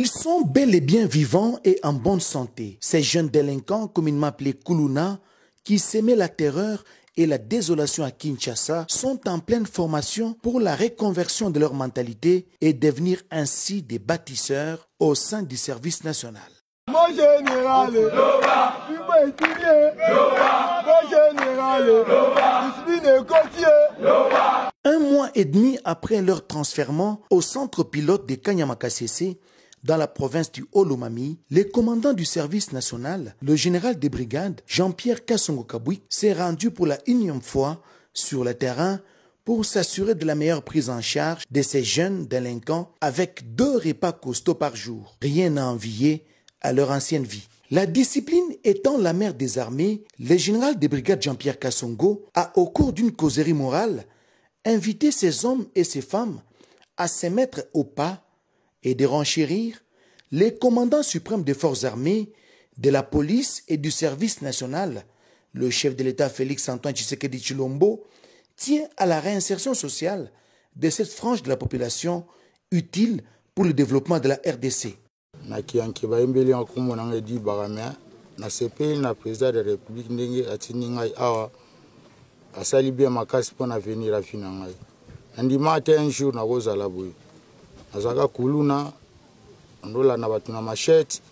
Ils sont bel et bien vivants et en bonne santé. Ces jeunes délinquants, communément appelés Kuluna, qui semaient la terreur et la désolation à Kinshasa, sont en pleine formation pour la reconversion de leur mentalité et devenir ainsi des bâtisseurs au sein du service national. Mon général, tu peux étudier. Mon général, je suis négocié. 1 mois et demi après leur transfèrement au centre pilote de Kanyamakasese, dans la province du Haut-Lomami, le commandant du service national, le général des brigades, Jean-Pierre Kassongo-Kabouik, s'est rendu pour la 1e fois sur le terrain pour s'assurer de la meilleure prise en charge de ces jeunes délinquants avec 2 repas costauds par jour. Rien à envier à leur ancienne vie. La discipline étant la mère des armées, le général des brigades Jean-Pierre Kassongo a, au cours d'une causerie morale, invité ces hommes et ces femmes à se mettre au pas et de renchérir les commandants suprêmes des forces armées, de la police et du service national. Le chef de l'État Félix-Antoine Tshisekedi Tshilombo tient à la réinsertion sociale de cette frange de la population utile pour le développement de la RDC. Na kianki ba imbeli akumo na ngedi bagamea na CPI na président de la République ndenge atini ngai awa asali bien makasi pona venir afina ngai. Ndima te un jour na kozala boye. Azaka kuluna ndola na batu na machette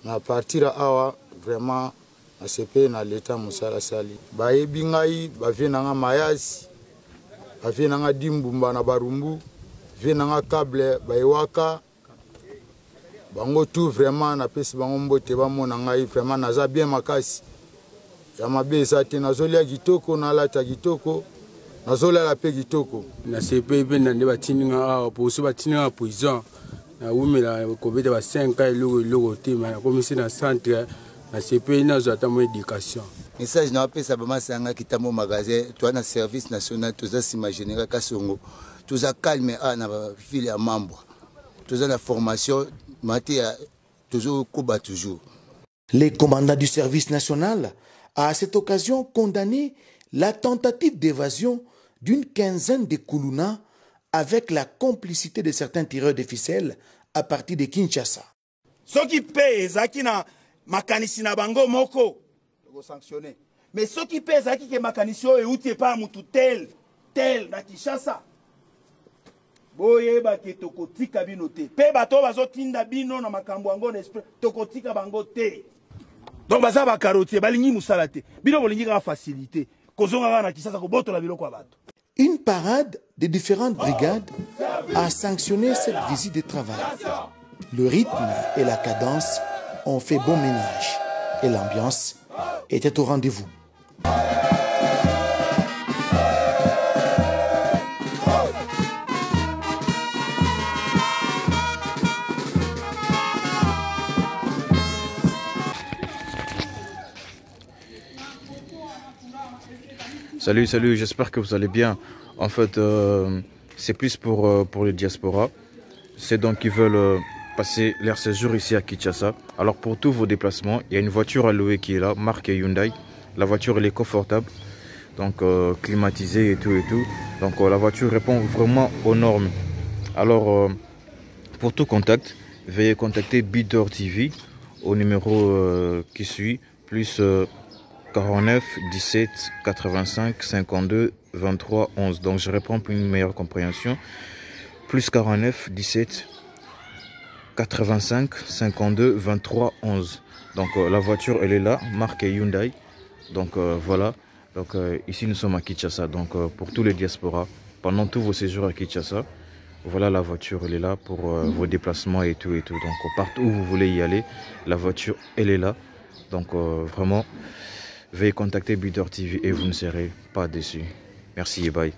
na partir awa vraiment na CPI na l'état musala sali. Ba yebi ngai ba vena nga mayasi. Ba vena nga dimbumba na barumbu. Vena nga câble ba ewaka. Bango tout vraiment na pesi bango mbote ba mona ngai vraiment naza bien makasi ya mabe ezate nazolia kitoko na lata kitoko nazolia la pe kitoko na CPI pe na nde batininga awa poso batininga prison na umela ko beta ba 5 ans loko tema na komisi na centre na CPI na zo ata mo éducation message na pesa ba masanga kitamo magasin toi na service national toza sima général Kassongo toza calme na ba file ya membre toza na formation. Les commandants du service national a à cette occasion condamné la tentative d'évasion d'une quinzaine de Kuluna avec la complicité de certains tireurs de ficelles à partir de Kinshasa. Ceux qui payent, qui na makanisi na bango moko, sanctionner. Mais ceux qui payent, qui ke makanisi et ou pas mutu tel na Kinshasa. Boye ba ke tokotika bino te pe bato bazotinda bino na makambo yango na esprit tokotika bango te donc baza ba carotier balingi musala te bino bolingi ka facilité kozonga na Kinshasa ko botola biloko ya bato. Une parade de différentes brigades a sanctionné cette visite de travail. Le rythme et la cadence ont fait bon ménage et l'ambiance était au rendez-vous. Salut, j'espère que vous allez bien. En fait, c'est plus pour le diaspora. C'est donc qu'ils veulent passer leur séjour ici à Kinshasa. Alors pour tous vos déplacements, il y a une voiture à louer qui est là, marque Hyundai. La voiture elle est confortable, donc climatisée et tout. Donc la voiture répond vraiment aux normes. Alors pour tout contact, veuillez contacter Bidor TV au numéro qui suit, plus 49 17 85 52 23 11. Donc je réponds pour une meilleure compréhension. Plus 49 17 85 52 23 11. Donc la voiture elle est là, marque Hyundai. Donc voilà. Donc ici nous sommes à Kinshasa. Donc pour tous les diasporas, pendant tous vos séjours à Kinshasa, voilà la voiture elle est là pour vos déplacements et tout. Donc partout où vous voulez y aller, la voiture elle est là. Donc vraiment, veuillez contacter Bidor TV et vous ne serez pas déçus. Merci et bye.